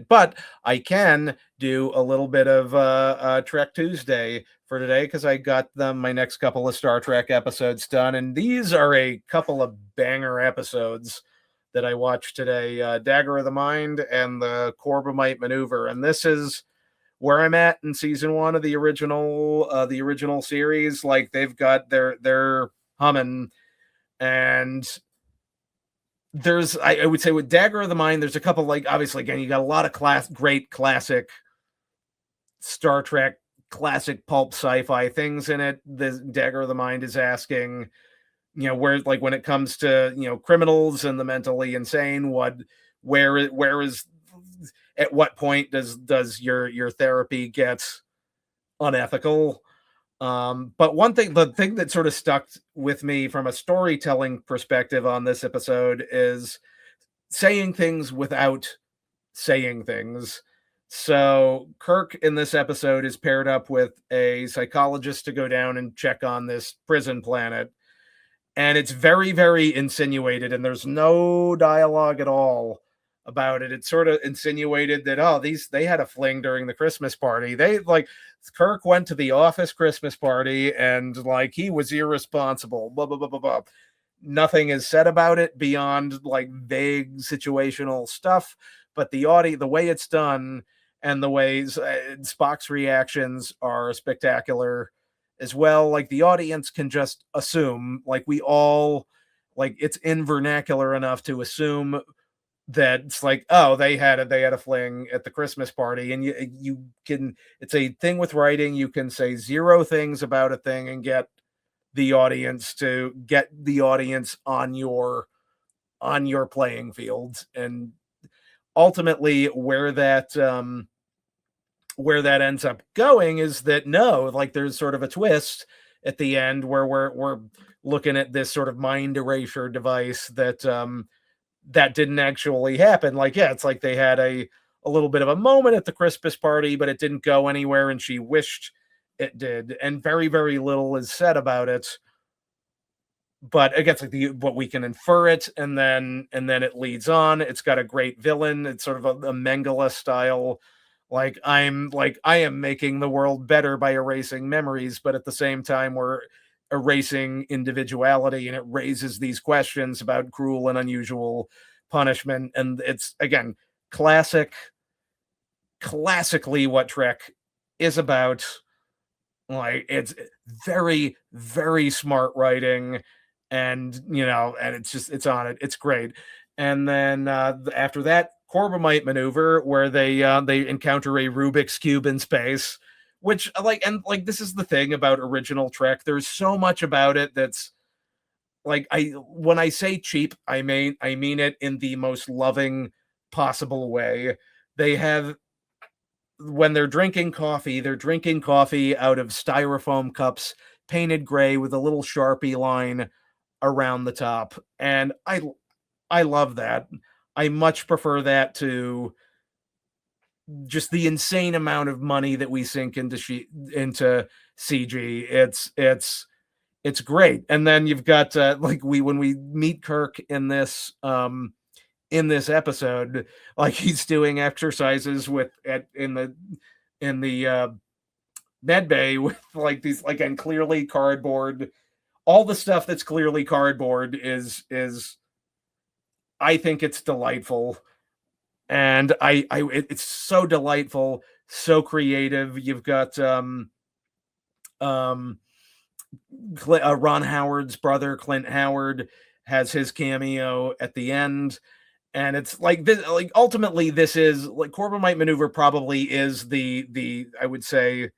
but I can do a little bit of Trek Tuesday for today because I got my next couple of Star Trek episodes done, and these are a couple of banger episodes that I watched today: Dagger of the Mind and the Corbomite Maneuver. And this is where I'm at in season one of the original series. Like they've got their humming, and I would say with Dagger of the Mind, there's a couple, like, obviously, again, you got a lot of great classic Star Trek, classic pulp sci-fi things in it. The Dagger of the Mind is asking, where, like, when it comes to, criminals and the mentally insane, where is, at what point does your therapy get unethical? But the thing that sort of stuck with me from a storytelling perspective on this episode is saying things without saying things. So Kirk in this episode is paired up with a psychologist to go down and check on this prison planet. And it's very, very insinuated, and there's no dialogue at all about it. It's sort of insinuated that, oh, they had a fling during the Christmas party. Kirk went to the office Christmas party and like he was irresponsible, blah blah blah blah blah. Nothing is said about it beyond like vague situational stuff, but the way it's done and the ways Spock's reactions are spectacular as well. Like the audience can just assume, like we all, like it's in vernacular enough to assume that it's like, oh, they had a fling at the Christmas party, and you can, it's a thing with writing. You can say zero things about a thing and get the audience on your playing field. And ultimately where that ends up going is that, no, like there's sort of a twist at the end where we're looking at this sort of mind erasure device that didn't actually happen. Like, yeah, it's like they had a little bit of a moment at the Christmas party, but it didn't go anywhere, and she wished it did. And very, very little is said about it. But it gets like what we can infer it, and then it leads on. It's got a great villain. It's sort of a Mengele style. I am making the world better by erasing memories, but at the same time, we're erasing individuality, and it raises these questions about cruel and unusual punishment. And it's, again, classically what Trek is about. Like, it's very, very smart writing, and and it's on it. It's great. And then after that, Corbomite Maneuver, where they encounter a Rubik's Cube in space, which this is the thing about original Trek. There's so much about it that's like, when I say cheap, I mean it in the most loving possible way. They have, when they're drinking coffee out of styrofoam cups painted gray with a little Sharpie line around the top, and I love that. I much prefer that to just the insane amount of money that we sink into CG. It's great. And then you've got when we meet Kirk in this episode, like he's doing exercises in the med bay with like these, like, and clearly cardboard. All the stuff that's clearly cardboard is I think it's delightful. And it's so delightful, so creative. You've got Ron Howard's brother, Clint Howard, has his cameo at the end. And it's like this, like ultimately this is like Corbomite Maneuver probably is the I would say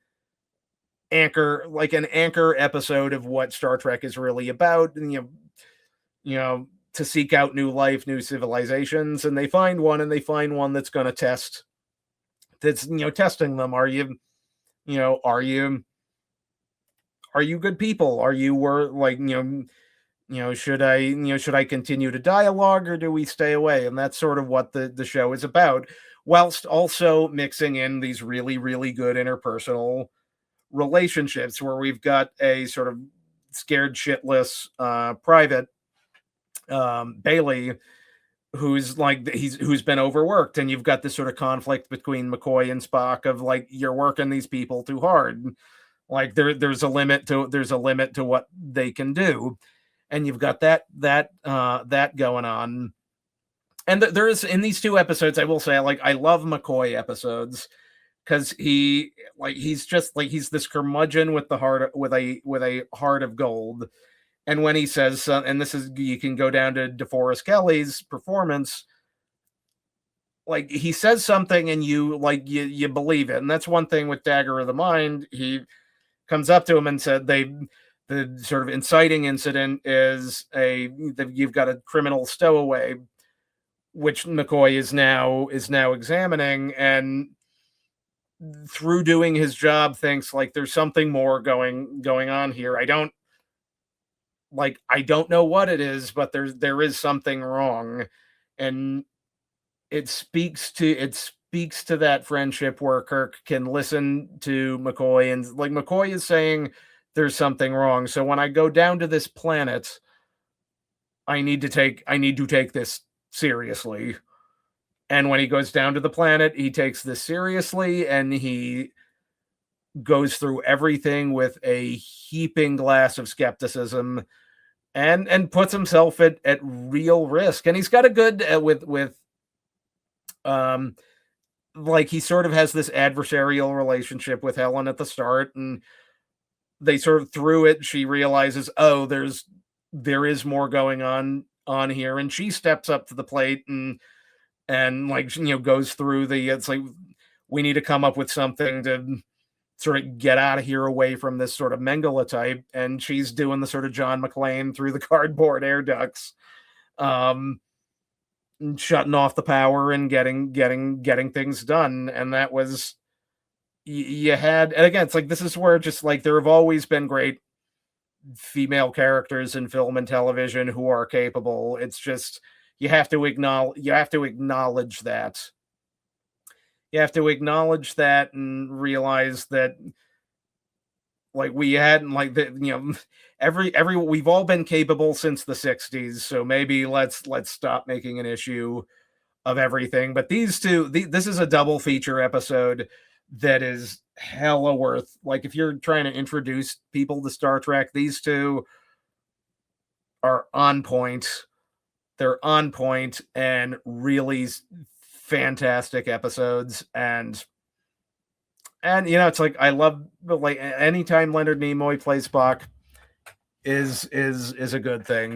anchor, like an anchor episode of what Star Trek is really about. And to seek out new life, new civilizations, and they find one that's going to test, that's testing them. Are you good people? Are you should I continue to dialogue, or do we stay away? And that's sort of what the show is about, whilst also mixing in these really, really good interpersonal relationships, where we've got a sort of scared shitless private, Bailey, who's been overworked, and you've got this sort of conflict between McCoy and Spock of like, you're working these people too hard. Like there's a limit to what they can do, and you've got that going on. And there's in these two episodes, I will say, I love McCoy episodes because he's just like he's this curmudgeon with the heart with a heart of gold. And when he says, and this is you can go down to DeForest Kelly's performance, like he says something and you believe it, and that's one thing with Dagger of the Mind. He comes up to him and said the sort of inciting incident is you've got a criminal stowaway, which McCoy is now examining, and through doing his job thinks like there's something more going on here. I don't know what it is, but there is something wrong. And it speaks to that friendship where Kirk can listen to McCoy, and like McCoy is saying there's something wrong. So when I go down to this planet, I need to take this seriously. And when he goes down to the planet, he takes this seriously, and he goes through everything with a heaping glass of skepticism, and puts himself at real risk. And he's got a good like he sort of has this adversarial relationship with Helen at the start, and they sort of through it she realizes, oh, there is more going on here, and she steps up to the plate and like, goes through it's like, we need to come up with something to sort of get out of here away from this sort of Mengele type. And she's doing the sort of John McClane through the cardboard air ducts, shutting off the power and getting things done. And that was, you had, and again, it's like, this is where just like there have always been great female characters in film and television who are capable. It's just, you have to acknowledge that. You have to acknowledge that and realize that like we had like that, every we've all been capable since the 60s. So maybe let's stop making an issue of everything. But these two, this is a double feature episode that is hella worth, like if you're trying to introduce people to Star Trek, these two are on point. They're on point and really fantastic episodes. And it's like, I love, like, anytime Leonard Nimoy plays Spock is a good thing.